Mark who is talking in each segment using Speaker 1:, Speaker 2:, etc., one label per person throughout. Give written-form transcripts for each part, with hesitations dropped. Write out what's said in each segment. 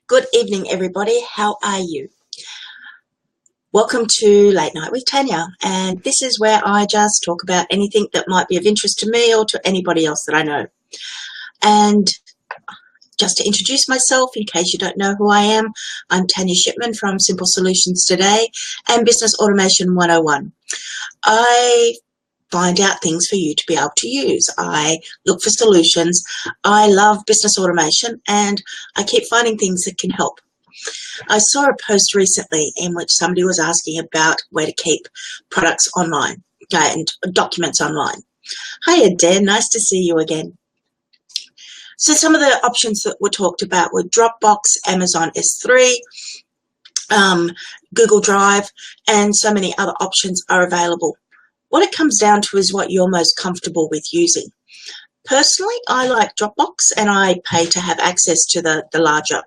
Speaker 1: Good evening, everybody. How are you? Welcome to Late Night with Tania, and this is where I just talk about anything that might be of interest to me or to anybody else that I know. And just to introduce myself, in case you don't know who I am, I'm Tania Shipman from Simple Solutions Today and Business Automation 101. I find out things for you to be able to use. I look for solutions. I love business automation, and I keep finding things that can help. I saw a post recently in which somebody was asking about where to keep products online and documents online. Hiya, Dan. Nice to see you again. So some of the options that were talked about were Dropbox, Amazon S3, Google Drive, and so many other options are available. What it comes down to is what you're most comfortable with using. Personally, I like Dropbox, and I pay to have access to the larger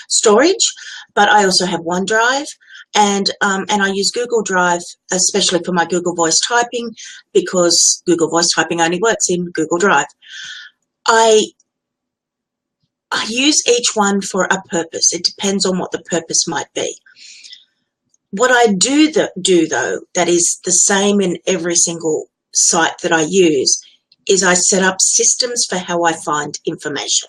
Speaker 1: storage, but I also have OneDrive, and I use Google Drive, especially for my Google Voice typing, because Google Voice typing only works in Google Drive. I use each one for a purpose. It depends on what the purpose might be. What I do though, that is the same in every single site that I use, is I set up systems for how I find information.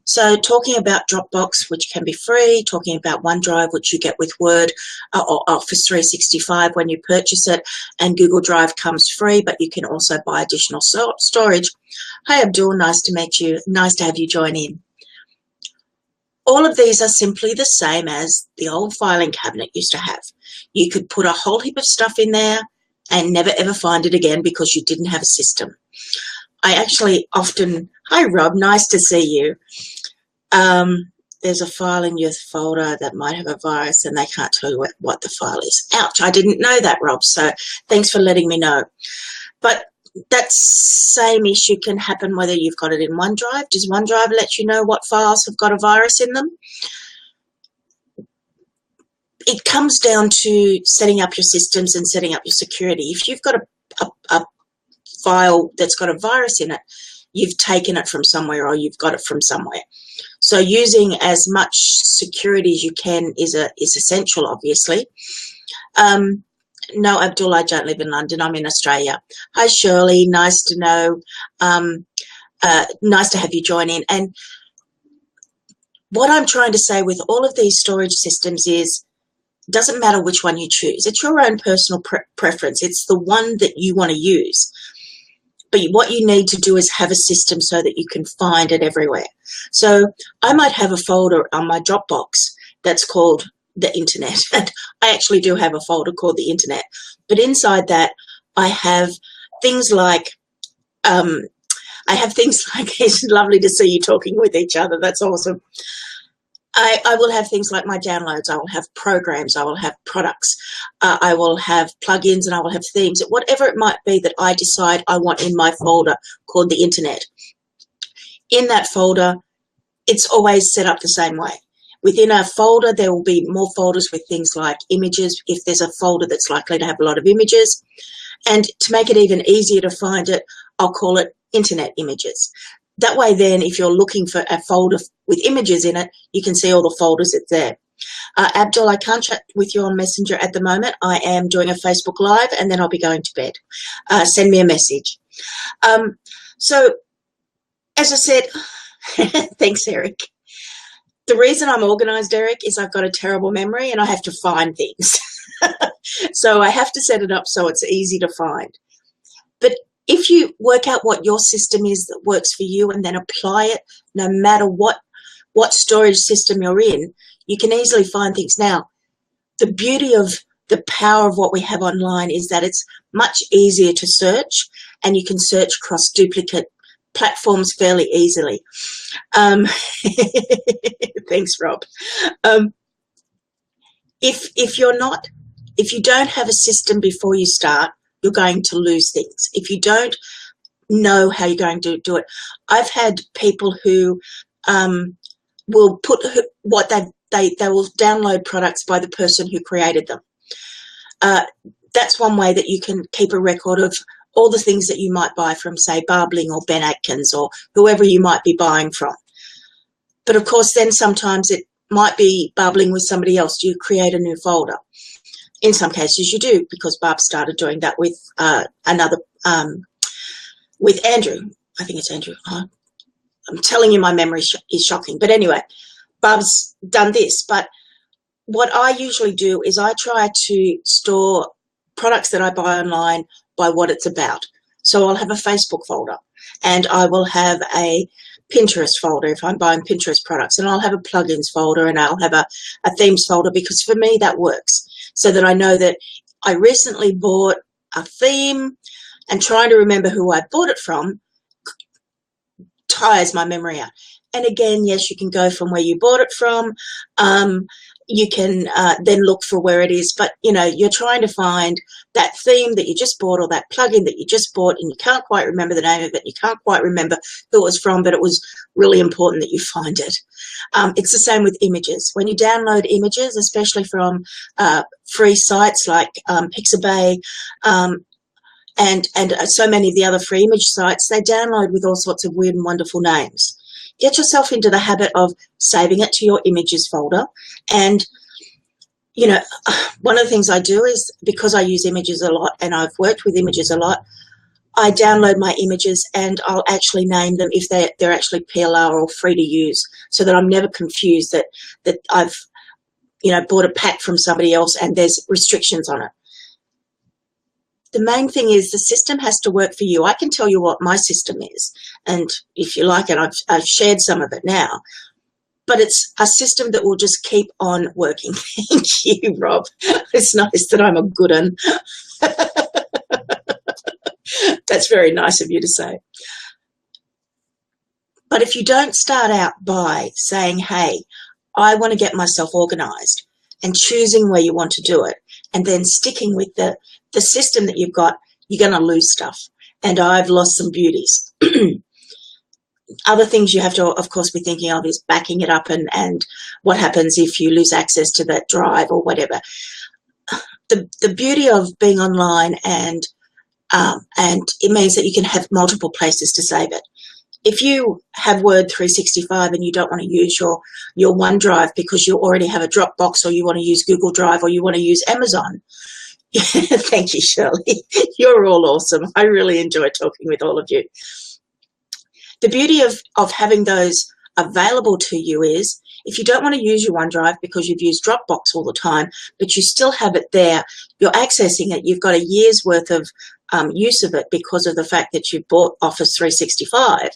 Speaker 1: So talking about Dropbox, which can be free, talking about OneDrive, which you get with Word or Office 365 when you purchase it, and Google Drive comes free, but you can also buy additional storage. Hi, Abdul, nice to meet you. Nice to have you join in. All of these are simply the same as the old filing cabinet used to have. You could put a whole heap of stuff in there and never ever find it again because you didn't have a system. I actually often, hi Rob, nice to see you. There's a file in your folder that might have a virus and they can't tell you what the file is. Ouch, I didn't know that, Rob, so thanks for letting me know. But that same issue can happen whether you've got it in OneDrive. Does OneDrive let you know what files have got a virus in them? It comes down to setting up your systems and setting up your security. If you've got a file that's got a virus in it, you've taken it from somewhere or you've got it from somewhere. So using as much security as you can is essential, obviously. No, Abdul, I don't live in London. I'm in Australia. Hi, Shirley. Nice to know. Nice to have you join in. And what I'm trying to say with all of these storage systems is, doesn't matter which one you choose. It's your own personal preference. It's the one that you want to use. But what you need to do is have a system so that you can find it everywhere. So I might have a folder on my Dropbox that's called the internet. And I actually do have a folder called the internet. But inside that, I have things like, it's lovely to see you talking with each other. That's awesome. I will have things like my downloads. I will have programs. I will have products. I will have plugins, and I will have themes. Whatever it might be that I decide I want in my folder called the internet. In that folder, it's always set up the same way. Within a folder, there will be more folders with things like images, if there's a folder that's likely to have a lot of images. And to make it even easier to find it, I'll call it Internet Images. That way then, if you're looking for a folder with images in it, you can see all the folders that's there. Abdul, I can't chat with you on Messenger at the moment. I am doing a Facebook Live, and then I'll be going to bed. Send me a message. So, as I said, thanks, Eric. The reason I'm organised, Eric, is I've got a terrible memory and I have to find things. So I have to set it up so it's easy to find. But if you work out what your system is that works for you and then apply it, no matter what storage system you're in, you can easily find things. Now, the beauty of the power of what we have online is that it's much easier to search, and you can search across duplicate platforms fairly easily. Thanks, Rob. If you don't have a system before you start, you're going to lose things. If you don't know how you're going to do it, I've had people who will put what they will download products by the person who created them. That's one way that you can keep a record of all the things that you might buy from, say, Barbling or Ben Atkins or whoever you might be buying from. But of course, then sometimes it might be bubbling with somebody else. You create a new folder. In some cases you do, because Barb started doing that with with Andrew. I think it's Andrew. I'm telling you, my memory is shocking. But anyway, Barb's done this. But what I usually do is I try to store products that I buy online by what it's about. So I'll have a Facebook folder, and I will have a Pinterest folder if I'm buying Pinterest products, and I'll have a plugins folder, and I'll have a themes folder, because for me that works, so that I know that I recently bought a theme, and trying to remember who I bought it from tires my memory out. And again, yes, you can go from where you bought it from. You can then look for where it is, but you're trying to find that theme that you just bought, or that plugin that you just bought, and you can't quite remember the name of it, you can't quite remember who it was from, but it was really important that you find it. It's the same with images. When you download images, especially from free sites like Pixabay, and so many of the other free image sites, they download with all sorts of weird and wonderful names. Get yourself into the habit of saving it to your images folder. And, one of the things I do is, because I use images a lot and I've worked with images a lot, I download my images and I'll actually name them if they're actually PLR or free to use, so that I'm never confused that I've, bought a pack from somebody else and there's restrictions on it. The main thing is the system has to work for you. I can tell you what my system is, and if you like it, I've shared some of it now. But it's a system that will just keep on working. Thank you, Rob. It's nice that I'm a good one. That's very nice of you to say. But if you don't start out by saying, hey, I want to get myself organised, and choosing where you want to do it, and then sticking with the system that you've got, you're going to lose stuff. And I've lost some beauties. Other things you have to, of course, be thinking of is backing it up, and what happens if you lose access to that drive or whatever. The beauty of being online and it means that you can have multiple places to save it. If you have Word 365 and you don't want to use your OneDrive because you already have a Dropbox, or you want to use Google Drive, or you want to use Amazon, thank you, Shirley. You're all awesome. I really enjoy talking with all of you. The beauty of having those available to you is, if you don't want to use your OneDrive because you've used Dropbox all the time, but you still have it there, you're accessing it, you've got a year's worth of use of it because of the fact that you bought Office 365,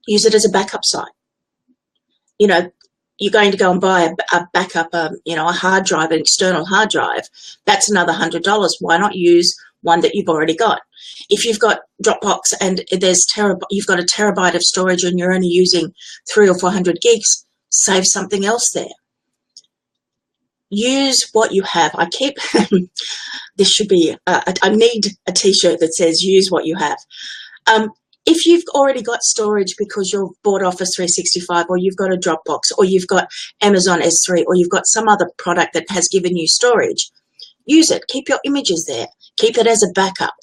Speaker 1: use it as a backup site. You're going to go and buy a backup, a hard drive, an external hard drive. That's another $100. Why not use one that you've already got? If you've got Dropbox and you've got a terabyte of storage and you're only using 300 or 400 gigs, save something else there. Use what you have. This should be, I need a t-shirt that says use what you have. If you've already got storage because you've bought Office 365, or you've got a Dropbox, or you've got Amazon S3, or you've got some other product that has given you storage, use it. Keep your images there. Keep it as a backup.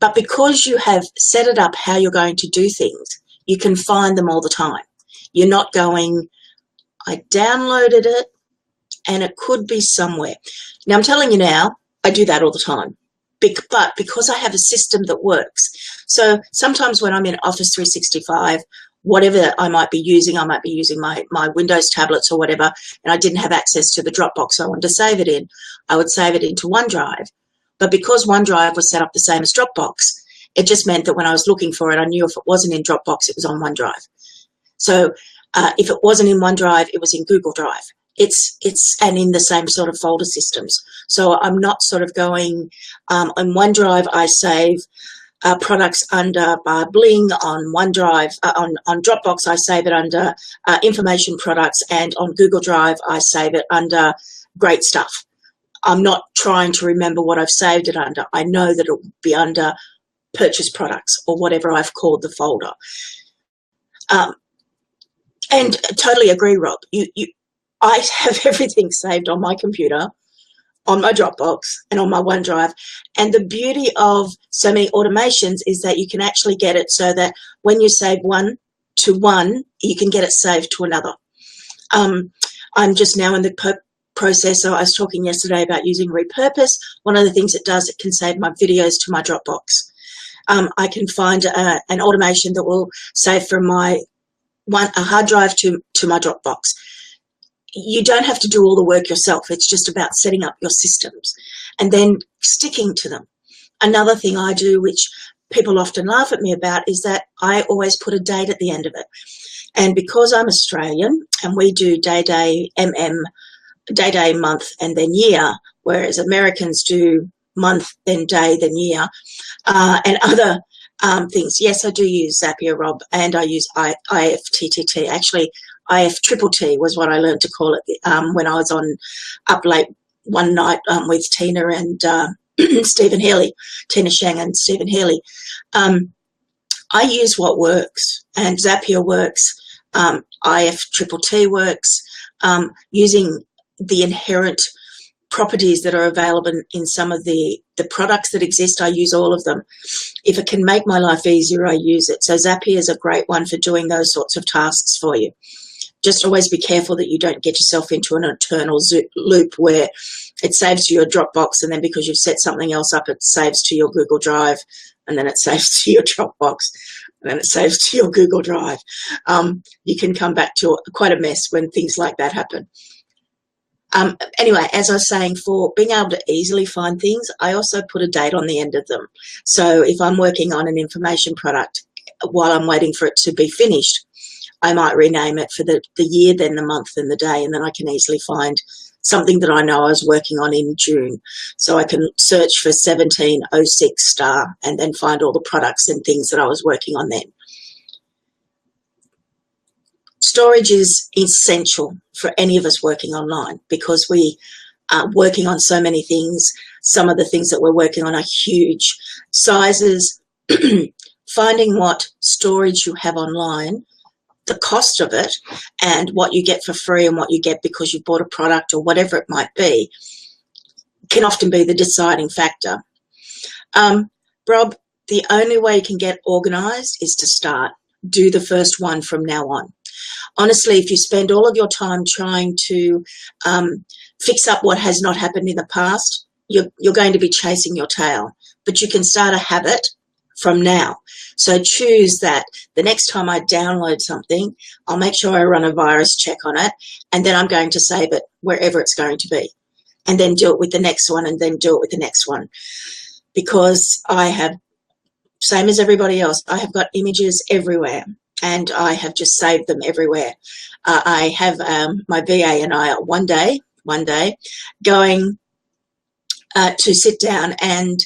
Speaker 1: But because you have set it up how you're going to do things, you can find them all the time. You're not going, I downloaded it and it could be somewhere. Now, I'm telling you now, I do that all the time. But because I have a system that works. So sometimes when I'm in Office 365, whatever I might be using my Windows tablets or whatever, and I didn't have access to the Dropbox I wanted to save it in, I would save it into OneDrive. But because OneDrive was set up the same as Dropbox, it just meant that when I was looking for it, I knew if it wasn't in Dropbox, it was on OneDrive. So if it wasn't in OneDrive, it was in Google Drive. And in the same sort of folder systems. So I'm not sort of going, on OneDrive I save products under Bling, on OneDrive, on Dropbox I save it under information products, and on Google Drive I save it under great stuff. I'm not trying to remember what I've saved it under. I know that it will be under purchase products or whatever I've called the folder. And totally agree, Rob. I have everything saved on my computer, on my Dropbox, and on my OneDrive. And the beauty of so many automations is that you can actually get it so that when you save one, to one, you can get it saved to another. I'm just now in the process. So I was talking yesterday about using Repurpose. One of the things it does, it can save my videos to my Dropbox. I can find an automation that will save from a hard drive to my Dropbox. You don't have to do all the work yourself. It's just about setting up your systems and then sticking to them. Another thing I do, which people often laugh at me about, is that I always put a date at the end of it. And because I'm Australian and we do day, month, and then year, whereas Americans do month, then day, then year, and other things. Yes, I do use Zapier, Rob, and I use IFTTT. Actually, IFTTT was what I learned to call it when I was on up late one night with Tina and Stephen Healy, Tina Shang and Stephen Healy. I use what works, and Zapier works. IFTTT works, using the inherent properties that are available in some of the products that exist. I use all of them. If it can make my life easier, I use it. So Zapier is a great one for doing those sorts of tasks for you. Just always be careful that you don't get yourself into an eternal loop where it saves to your Dropbox, and then because you've set something else up, it saves to your Google Drive, and then it saves to your Dropbox, and then it saves to your Google Drive. You can come back to quite a mess when things like that happen. Anyway, as I was saying, for being able to easily find things, I also put a date on the end of them. So if I'm working on an information product while I'm waiting for it to be finished, I might rename it for the year, then the month, then the day, and then I can easily find something that I know I was working on in June. So I can search for 1706 star and then find all the products and things that I was working on then. Storage is essential for any of us working online because we are working on so many things. Some of the things that we're working on are huge sizes. Finding what storage you have online, the cost of it, and what you get for free and what you get because you bought a product or whatever it might be, can often be the deciding factor. Rob, the only way you can get organised is to start. Do the first one from now on. Honestly, if you spend all of your time trying to fix up what has not happened in the past, you're going to be chasing your tail. But you can start a habit from now. So choose that the next time I download something, I'll make sure I run a virus check on it, and then I'm going to save it wherever it's going to be, and then do it with the next one, and then do it with the next one. Because I have, same as everybody else, I have got images everywhere, and I have just saved them everywhere. I have my VA and I one day going to sit down and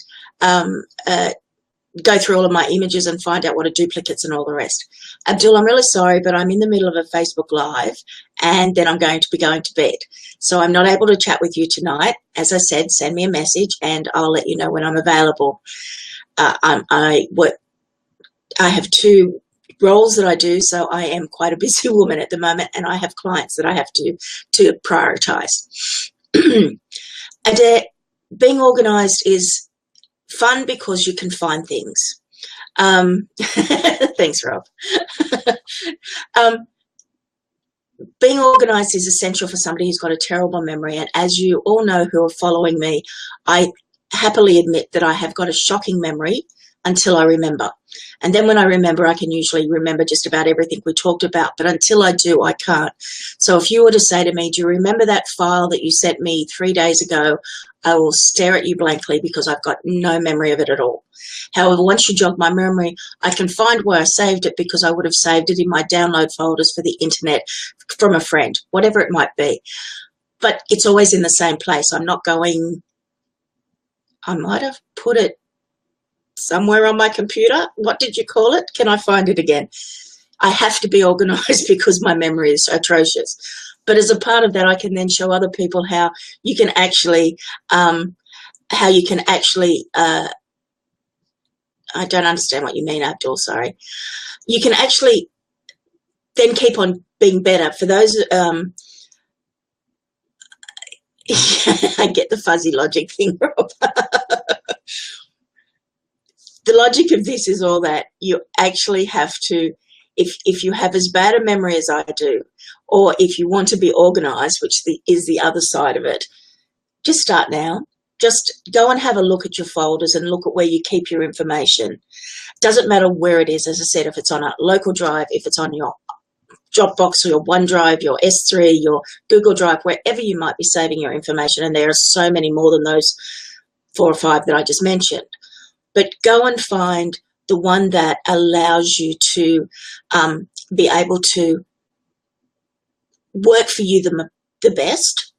Speaker 1: go through all of my images and find out what are duplicates and all the rest. Abdul, I'm really sorry, but I'm in the middle of a Facebook Live, and then I'm going to be going to bed. So I'm not able to chat with you tonight. As I said, send me a message and I'll let you know when I'm available. I have 2 roles that I do, so I am quite a busy woman at the moment, and I have clients that I have to prioritise. And being organised is fun because you can find things. Thanks, Rob. Being organised is essential for somebody who's got a terrible memory, and as you all know who are following me, I happily admit that I have got a shocking memory until I remember. And then when I remember, I can usually remember just about everything we talked about, but until I do, I can't. So if you were to say to me, do you remember that file that you sent me 3 days ago? I will stare at you blankly because I've got no memory of it at all. However, once you jog my memory, I can find where I saved it because I would have saved it in my download folders for the internet from a friend, whatever it might be. But it's always in the same place. I'm not going, I might have put it somewhere on my computer. What did you call it? Can I find it again? I have to be organised because my memory is atrocious. But as a part of that, I can then show other people how you can actually, I don't understand what you mean, Abdul, sorry. You can actually then keep on being better. For those, I get the fuzzy logic thing, Rob. The logic of this is all that you actually have to if you have as bad a memory as I do, or if you want to be organized, which is the other side of it, just start now. Just go and have a look at your folders and look at where you keep your information. Doesn't matter where it is, as I said, if it's on a local drive, if it's on your Dropbox or your OneDrive, your S3, your Google Drive, wherever you might be saving your information, and there are so many more than those 4 or 5 that I just mentioned. But go and find the one that allows you to be able to work for you the best.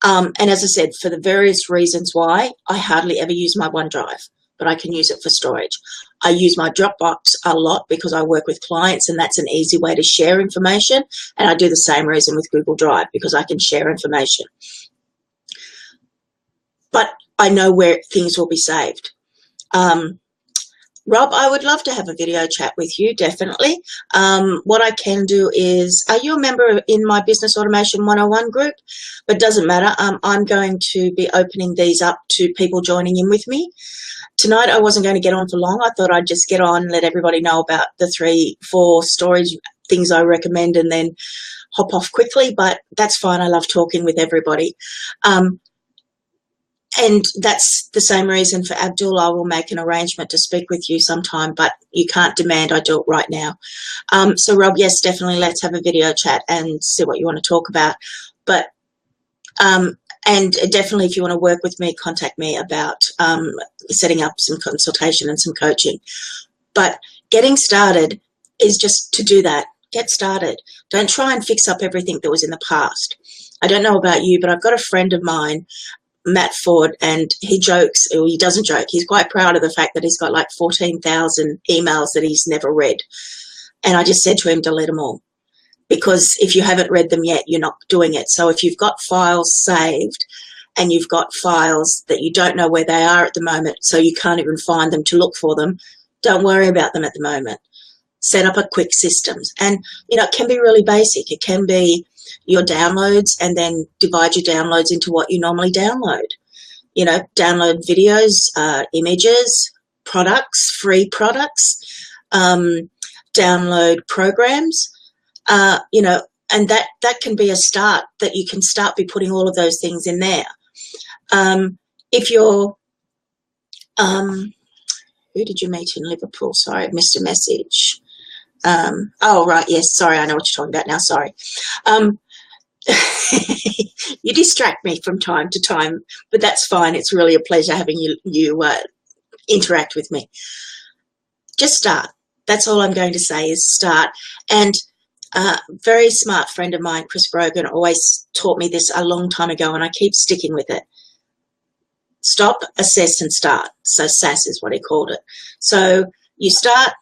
Speaker 1: And as I said, for the various reasons why, I hardly ever use my OneDrive, but I can use it for storage. I use my Dropbox a lot because I work with clients, and that's an easy way to share information. And I do the same reason with Google Drive, because I can share information. But I know where things will be saved. Rob, I would love to have a video chat with you, definitely. What I can do is, are you a member in my Business Automation 101 group? But doesn't matter. I'm going to be opening these up to people joining in with me. Tonight I wasn't going to get on for long. I thought I'd just get on, let everybody know about the 3-4 storage things I recommend, and then hop off quickly, but that's fine. I love talking with everybody. And that's the same reason for Abdul. I will make an arrangement to speak with you sometime, but you can't demand I do it right now. So Rob, yes, definitely let's have a video chat and see what you want to talk about. But and definitely if you want to work with me, contact me about setting up some consultation and some coaching. But getting started is just to do that. Get started. Don't try and fix up everything that was in the past. I don't know about you, but I've got a friend of mine, Matt Ford, and he jokes, or he doesn't joke, he's quite proud of the fact that he's got like 14,000 emails that he's never read. And I just said to him, delete them all. Because if you haven't read them yet, you're not doing it. So if you've got files saved and you've got files that you don't know where they are at the moment, so you can't even find them to look for them, don't worry about them at the moment. Set up a quick systems. And, you know, it can be really basic. It can be your downloads, and then divide your downloads into what you normally download. You know, download videos, images, products, free products, download programs, you know, and that can be a start, that you can start by putting all of those things in there. If you're, who did you meet in Liverpool? Sorry, I missed a message. Oh, right, yes, sorry, I know what you're talking about now, sorry. You distract me from time to time, but that's fine. It's really a pleasure having you interact with me. Just start. That's all I'm going to say, is start. And very smart friend of mine, Chris Brogan, always taught me this a long time ago, and I keep sticking with it. Stop, assess, and start. So SAS is what he called it. So you start.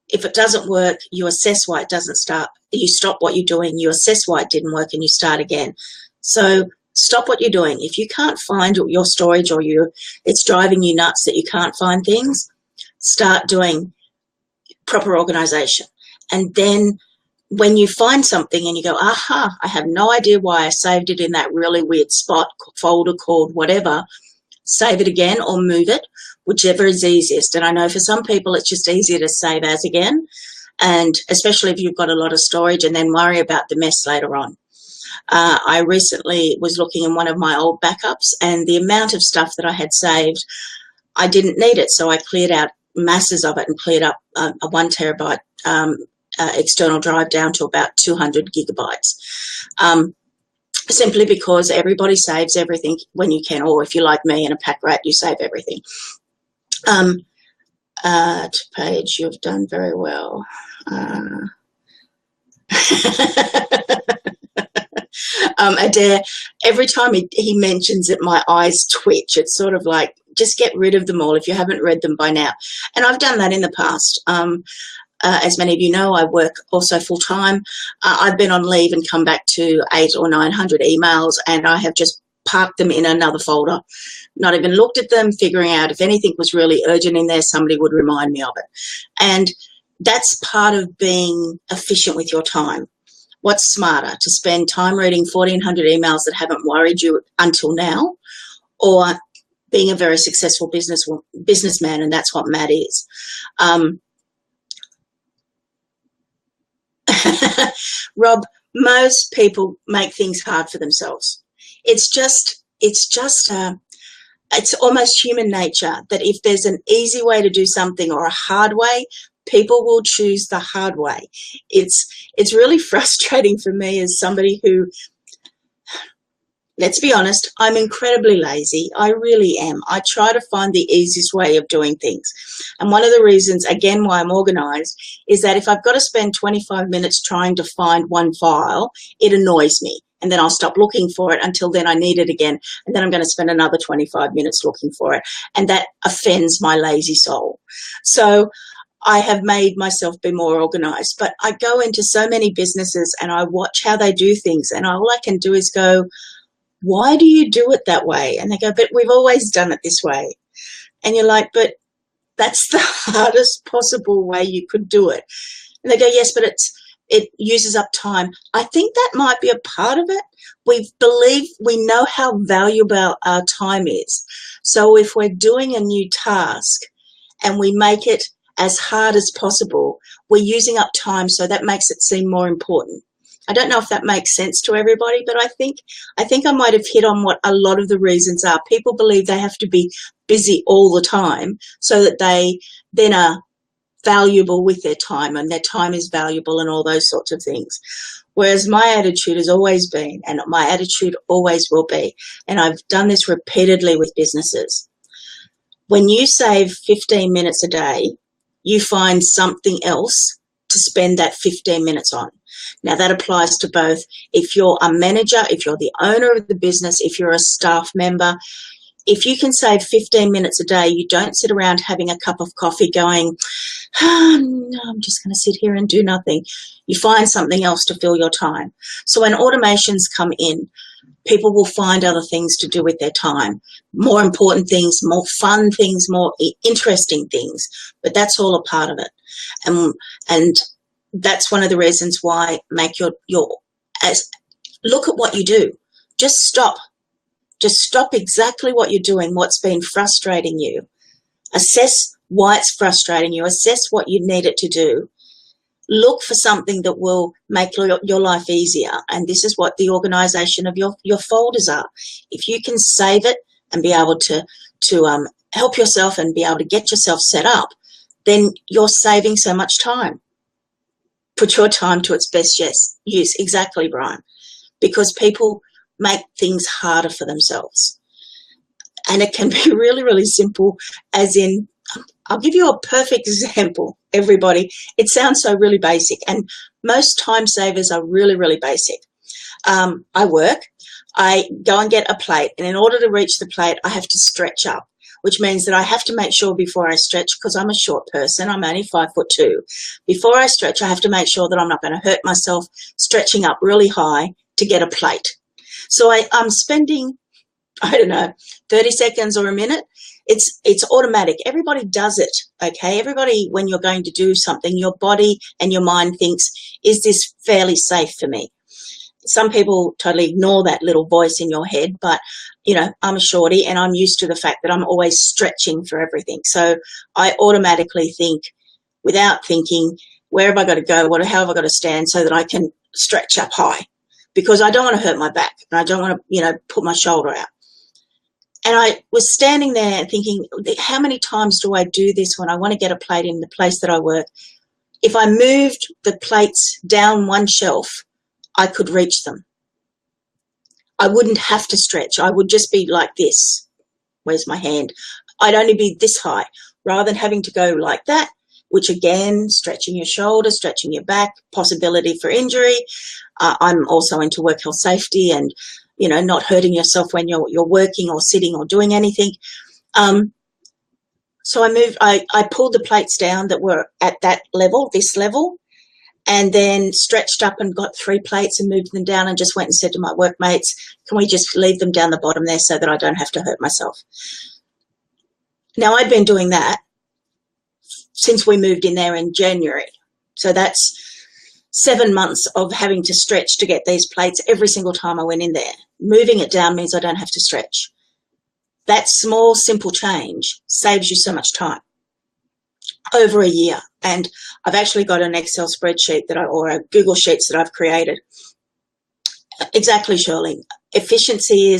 Speaker 1: If it doesn't work, you assess why it doesn't start. You stop what you're doing, you assess why it didn't work, and you start again. So stop what you're doing. If you can't find your storage, or it's driving you nuts that you can't find things, start doing proper organization. And then when you find something and you go, aha, I have no idea why I saved it in that really weird spot, folder called whatever, save it again or move it, whichever is easiest. And I know for some people it's just easier to save as again, and especially if you've got a lot of storage, and then worry about the mess later on. I recently was looking in one of my old backups, and the amount of stuff that I had saved, I didn't need it, so I cleared out masses of it and cleared up a 1 terabyte external drive down to about 200 gigabytes. Simply because everybody saves everything when you can, or if you're like me and a pack rat, you save everything. To Paige, you've done very well. Adair, every time he mentions it, my eyes twitch. It's sort of like, just get rid of them all if you haven't read them by now. And I've done that in the past. As many of you know, I work also full-time. I've been on leave and come back to 800 or 900 emails, and I have just parked them in another folder, not even looked at them, figuring out if anything was really urgent in there, somebody would remind me of it. And that's part of being efficient with your time. What's smarter, to spend time reading 1,400 emails that haven't worried you until now, or being a very successful businessman, and that's what Matt is. Rob, most people make things hard for themselves. It's almost human nature that if there's an easy way to do something or a hard way, people will choose the hard way. It's really frustrating for me as somebody who, let's be honest, I'm incredibly lazy. I really am. I try to find the easiest way of doing things. And one of the reasons, again, why I'm organized is that if I've got to spend 25 minutes trying to find one file, it annoys me. And then I'll stop looking for it until then I need it again. And then I'm going to spend another 25 minutes looking for it. And that offends my lazy soul. So I have made myself be more organized. But I go into so many businesses and I watch how they do things. And all I can do is go, why do you do it that way? And they go, but we've always done it this way. And you're like, but that's the hardest possible way you could do it. And they go, yes, but it uses up time. I think that might be a part of it. We know how valuable our time is. So if we're doing a new task and we make it as hard as possible, we're using up time, so that makes it seem more important. I don't know if that makes sense to everybody, but I think I might have hit on what a lot of the reasons are. People believe they have to be busy all the time so that they then are valuable with their time and their time is valuable and all those sorts of things. Whereas my attitude has always been, and my attitude always will be, and I've done this repeatedly with businesses, when you save 15 minutes a day, you find something else to spend that 15 minutes on. Now, that applies to both if you're a manager, if you're the owner of the business, if you're a staff member. If you can save 15 minutes a day, you don't sit around having a cup of coffee going, no, I'm just going to sit here and do nothing. You find something else to fill your time. So when automations come in, people will find other things to do with their time, more important things, more fun things, more interesting things. But that's all a part of it. And that's one of the reasons why make your look at what you do. Just stop exactly what you're doing, what's been frustrating you. Assess why it's frustrating you. Assess what you need it to do. Look for something that will make your life easier. And this is what the organization of your folders are. If you can save it and be able to help yourself and be able to get yourself set up, then you're saving so much time. Put your time to its best use. Exactly, Brian. Because people make things harder for themselves. And it can be really, really simple, as in, I'll give you a perfect example, everybody. It sounds so really basic, and most time savers are really, really basic. I work, I go and get a plate, and in order to reach the plate, I have to stretch up, which means that I have to make sure before I stretch, because I'm a short person, I'm only 5'2". Before I stretch, I have to make sure that I'm not going to hurt myself stretching up really high to get a plate. So I'm spending, I don't know, 30 seconds or a minute. It's automatic. Everybody does it, okay? Everybody, when you're going to do something, your body and your mind thinks, is this fairly safe for me? Some people totally ignore that little voice in your head, but, you know, I'm a shorty and I'm used to the fact that I'm always stretching for everything. So I automatically think, without thinking, where have I got to go? How have I got to stand so that I can stretch up high? Because I don't want to hurt my back and I don't want to, put my shoulder out. And I was standing there thinking, how many times do I do this when I want to get a plate in the place that I work? If I moved the plates down one shelf, I could reach them. I wouldn't have to stretch. I would just be like this. Where's my hand? I'd only be this high rather than having to go like that, which again, stretching your shoulder, stretching your back, possibility for injury. I'm also into work health safety and, not hurting yourself when you're working or sitting or doing anything. So I pulled the plates down that were at that level, this level, and then stretched up and got 3 plates and moved them down and just went and said to my workmates, can we just leave them down the bottom there so that I don't have to hurt myself? Now, I'd been doing that since we moved in there in January. So that's 7 months of having to stretch to get these plates every single time I went in there. Moving it down means I don't have to stretch. That small, simple change saves you so much time. over a year. And I've actually got an Excel spreadsheet or a Google Sheets that I've created. Exactly, Shirley. Efficiency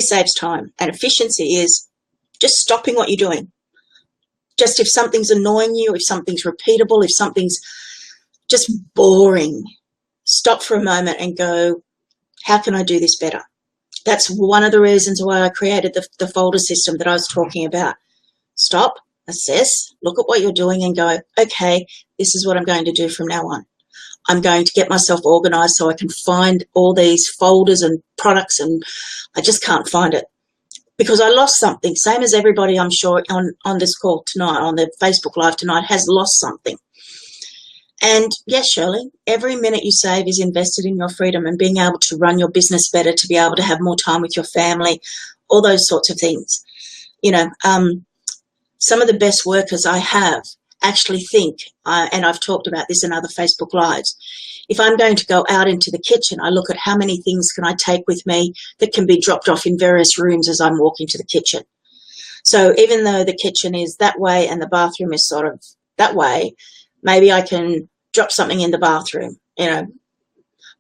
Speaker 1: saves time, and efficiency is just stopping what you're doing. Just if something's annoying you, if something's repeatable, if something's just boring, stop for a moment and go, how can I do this better? That's one of the reasons why I created the folder system that I was talking about. Stop, assess, look at what you're doing and go, okay, this is what I'm going to do from now on. I'm going to get myself organized so I can find all these folders and products, and I just can't find it because I lost something. Same as everybody, I'm sure, on this call tonight, on the Facebook Live tonight, has lost something. And yes, Shirley, every minute you save is invested in your freedom and being able to run your business better, to be able to have more time with your family, all those sorts of things. You know, some of the best workers I have actually think, and I've talked about this in other Facebook Lives, if I'm going to go out into the kitchen, I look at how many things can I take with me that can be dropped off in various rooms as I'm walking to the kitchen. So even though the kitchen is that way and the bathroom is sort of that way, maybe I can drop something in the bathroom, you know,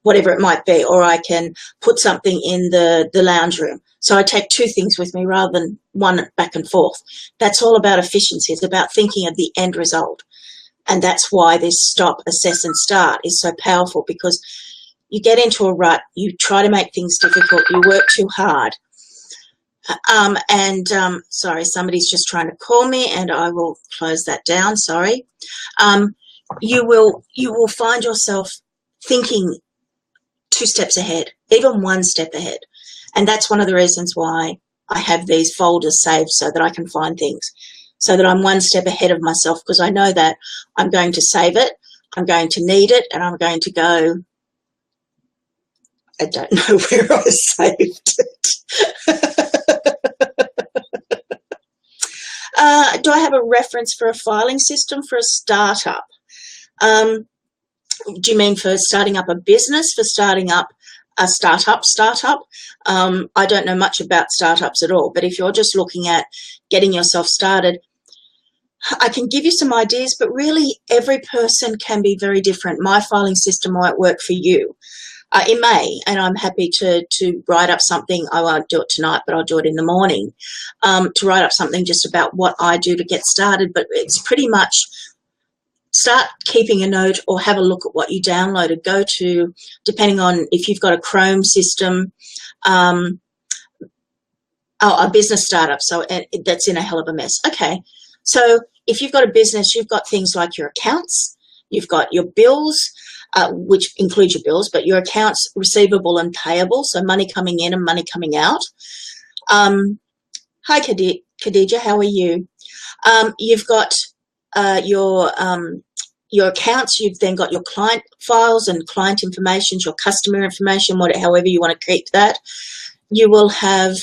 Speaker 1: whatever it might be, or I can put something in the lounge room. So I take two things with me rather than one back and forth. That's all about efficiency. It's about thinking of the end result. And that's why this stop, assess and start is so powerful, because you get into a rut, you try to make things difficult, you work too hard. Sorry, somebody's just trying to call me and I will close that down, sorry. You will find yourself thinking 2 steps ahead, even 1 step ahead. And that's one of the reasons why I have these folders saved, so that I can find things, so that I'm 1 step ahead of myself, because I know that I'm going to save it, I'm going to need it, and I'm going to go, I don't know where I saved it. Do I have a reference for a filing system for a startup? Do you mean for starting up a business, for starting up a startup? I don't know much about startups at all, but if you're just looking at getting yourself started, I can give you some ideas, but really every person can be very different. My filing system might work for you. It may, and I'm happy to write up something. I won't do it tonight, but I'll do it in the morning, to write up something just about what I do to get started. But it's pretty much start keeping a note or have a look at what you downloaded. Go to, depending on if you've got a Chrome system, a business startup, so that's in a hell of a mess. Okay, so if you've got a business, you've got things like your accounts, you've got your bills, which include your bills, but your accounts receivable and payable, so money coming in and money coming out. Hi, Khadija, how are you? You've got your accounts, you've then got your client files and client information, your customer information, however you want to keep that. You will have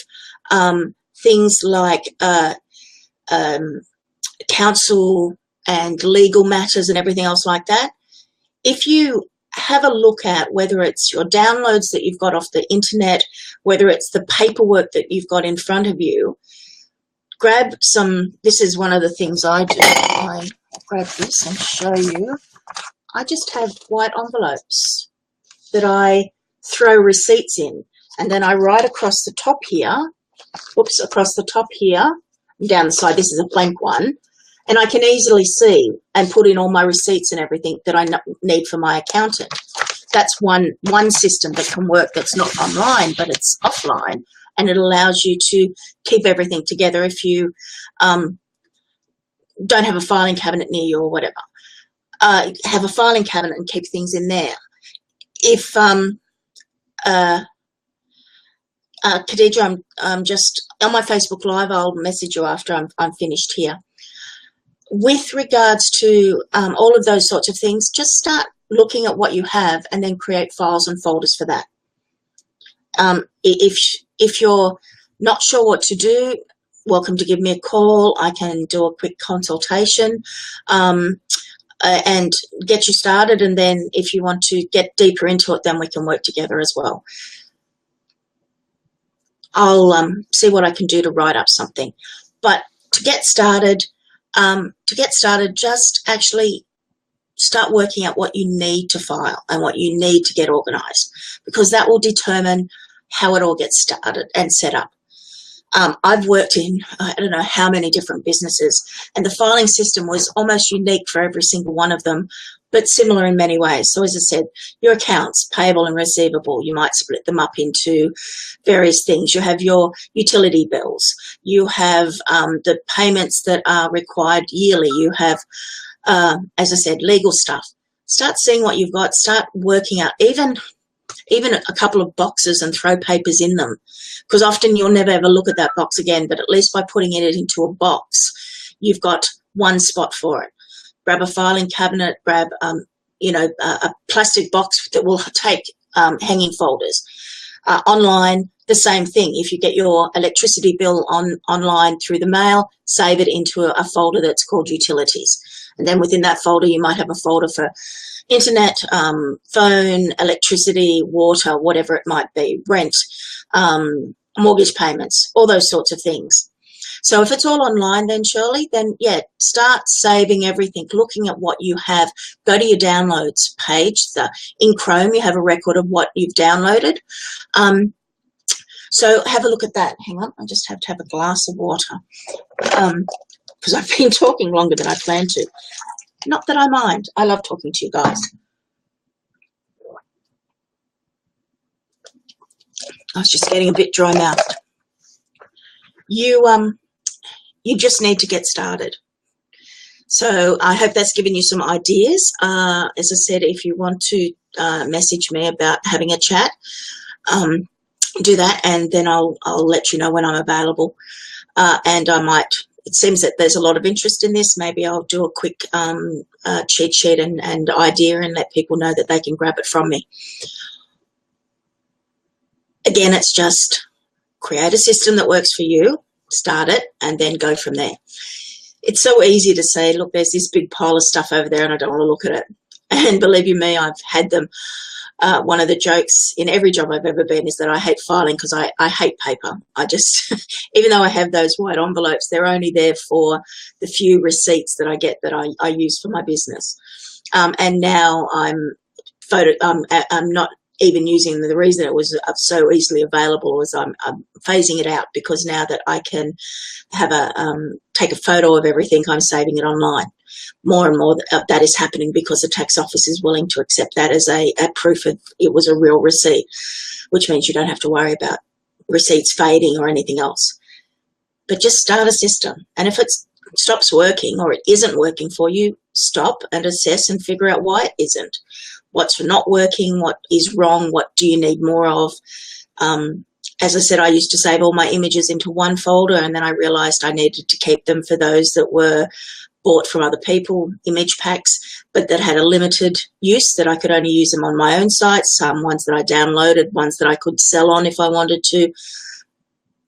Speaker 1: things like council and legal matters and everything else like that. If you have a look at whether it's your downloads that you've got off the internet, whether it's the paperwork that you've got in front of you, grab some. This is one of the things I do. I grab this and show you. I just have white envelopes that I throw receipts in, and then I write across the top here, across the top here, down the side, this is a blank one, and I can easily see and put in all my receipts and everything that I need for my accountant. That's one system that can work, that's not online, but it's offline, and it allows you to keep everything together if you don't have a filing cabinet near you or whatever. Have a filing cabinet and keep things in there. If Khadija, I'm just on my Facebook Live, I'll message you after I'm finished here. With regards to all of those sorts of things, just start looking at what you have and then create files and folders for that. If you're not sure what to do, welcome to give me a call. I can do a quick consultation and get you started, and then if you want to get deeper into it, then we can work together as well. I'll see what I can do to write up something. But to get started, To get started, just actually start working out what you need to file and what you need to get organised, because that will determine how it all gets started and set up. I've worked in, I don't know how many different businesses, and the filing system was almost unique for every single one of them, but similar in many ways. So as I said, your accounts, payable and receivable, you might split them up into various things. You have your utility bills. You have the payments that are required yearly. You have, as I said, legal stuff. Start seeing what you've got. Start working out even a couple of boxes and throw papers in them, because often you'll never ever look at that box again, but at least by putting it into a box, you've got one spot for it. Grab a filing cabinet, grab a plastic box that will take hanging folders. Online, the same thing. If you get your electricity bill online through the mail, save it into a folder that's called utilities. And then within that folder, you might have a folder for internet, phone, electricity, water, whatever it might be, rent, mortgage payments, all those sorts of things. So if it's all online then, Shirley, then yeah, start saving everything, looking at what you have. Go to your downloads page. In Chrome, you have a record of what you've downloaded. So have a look at that. Hang on, I just have to have a glass of water because I've been talking longer than I planned to. Not that I mind. I love talking to you guys. I was just getting a bit dry-mouthed. You just need to get started. So I hope that's given you some ideas. As I said, if you want to message me about having a chat, do that, and then I'll let you know when I'm available. And I might, it seems that there's a lot of interest in this. Maybe I'll do a quick cheat sheet and idea and let people know that they can grab it from me. Again, it's just create a system that works for you, start it, and then go from there. It's so easy to say, look, there's this big pile of stuff over there and I don't want to look at it. And believe you me, I've had them. One of the jokes in every job I've ever been is that I hate filing because I hate paper. I just, even though I have those white envelopes, they're only there for the few receipts that I get that I use for my business. And now I'm not even using the reason it was so easily available was I'm phasing it out, because now that I can have take a photo of everything, I'm saving it online. More and more that is happening because the tax office is willing to accept that as a proof of it was a real receipt, which means you don't have to worry about receipts fading or anything else. But just start a system, and if it stops working or it isn't working for you, stop and assess and figure out why it isn't. What's not working, what is wrong, what do you need more of. As I said, I used to save all my images into one folder, and then I realized I needed to keep them for those that were bought from other people, image packs, but that had a limited use, that I could only use them on my own site, some ones that I downloaded, ones that I could sell on if I wanted to.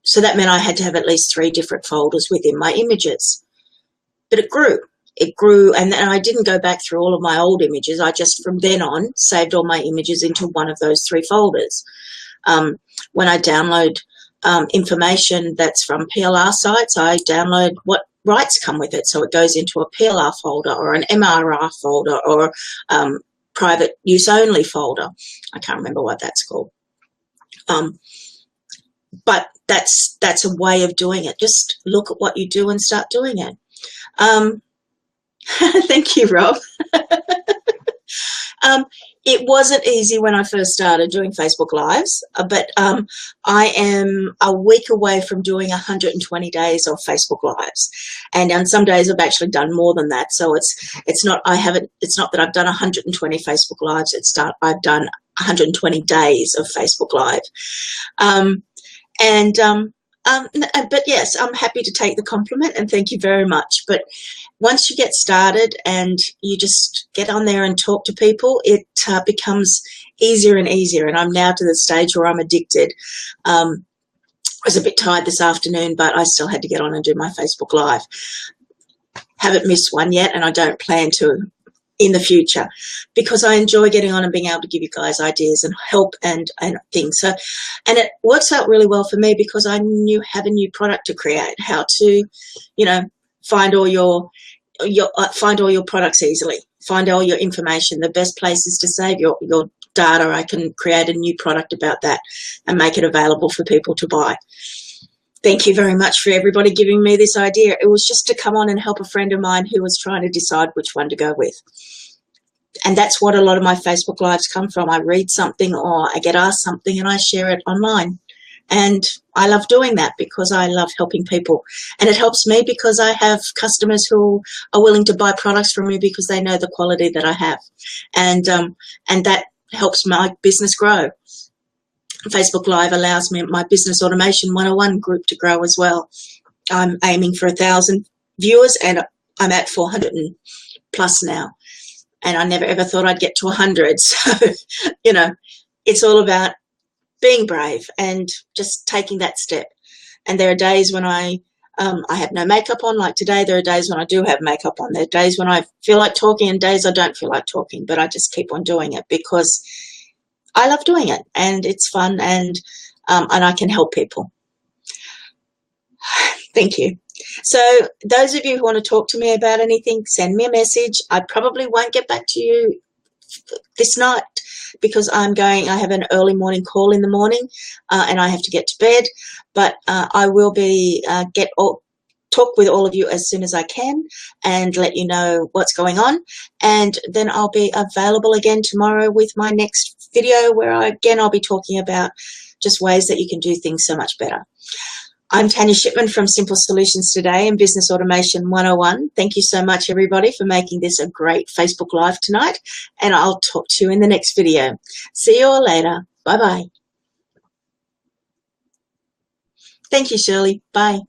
Speaker 1: So that meant I had to have at least 3 different folders within my images. But it grew. It grew, and then I didn't go back through all of my old images. I just, from then on, saved all my images into one of those 3 folders. When I download information that's from PLR sites, I download what rights come with it. So it goes into a PLR folder or an MRR folder or private use only folder. I can't remember what that's called. But that's a way of doing it. Just look at what you do and start doing it. Thank you, Rob. It wasn't easy when I first started doing Facebook Lives, but I am a week away from doing 120 days of Facebook Lives, and on some days I've actually done more than that. So it's not that I've done 120 Facebook Lives. I've done 120 days of Facebook Live, but yes, I'm happy to take the compliment and thank you very much. But once you get started and you just get on there and talk to people, it becomes easier and easier. And I'm now to the stage where I'm addicted. I was a bit tired this afternoon, but I still had to get on and do my Facebook Live. Haven't missed one yet, and I don't plan to in the future, because I enjoy getting on and being able to give you guys ideas and help and things. So, and it works out really well for me because I have a new product to create, how to, find all your products easily, find all your information. The best place is to save your data. I can create a new product about that and make it available for people to buy. Thank you very much for everybody giving me this idea. It was just to come on and help a friend of mine who was trying to decide which one to go with. And that's what a lot of my Facebook Lives come from. I read something or I get asked something and I share it online. And I love doing that because I love helping people. And it helps me because I have customers who are willing to buy products from me because they know the quality that I have. And that helps my business grow. Facebook Live allows me, my Business Automation 101 group, to grow as well. I'm aiming for 1,000 viewers and I'm at 400 and plus now. And I never ever thought I'd get to 100. So, you know, it's all about being brave and just taking that step. And there are days when I have no makeup on, like today. There are days when I do have makeup on. There are days when I feel like talking and days I don't feel like talking, but I just keep on doing it because I love doing it and it's fun, and I can help people. Thank you. So those of you who want to talk to me about anything, send me a message. I probably won't get back to you this night because I have an early morning call in the morning and I have to get to bed, but I will be talk with all of you as soon as I can and let you know what's going on. And then I'll be available again tomorrow with my next video where I'll be talking about just ways that you can do things so much better. I'm Tania Shipman from Simple Solutions Today and Business Automation 101. Thank you so much, everybody, for making this a great Facebook Live tonight, and I'll talk to you in the next video. See you all later. Bye-bye. Thank you, Shirley. Bye.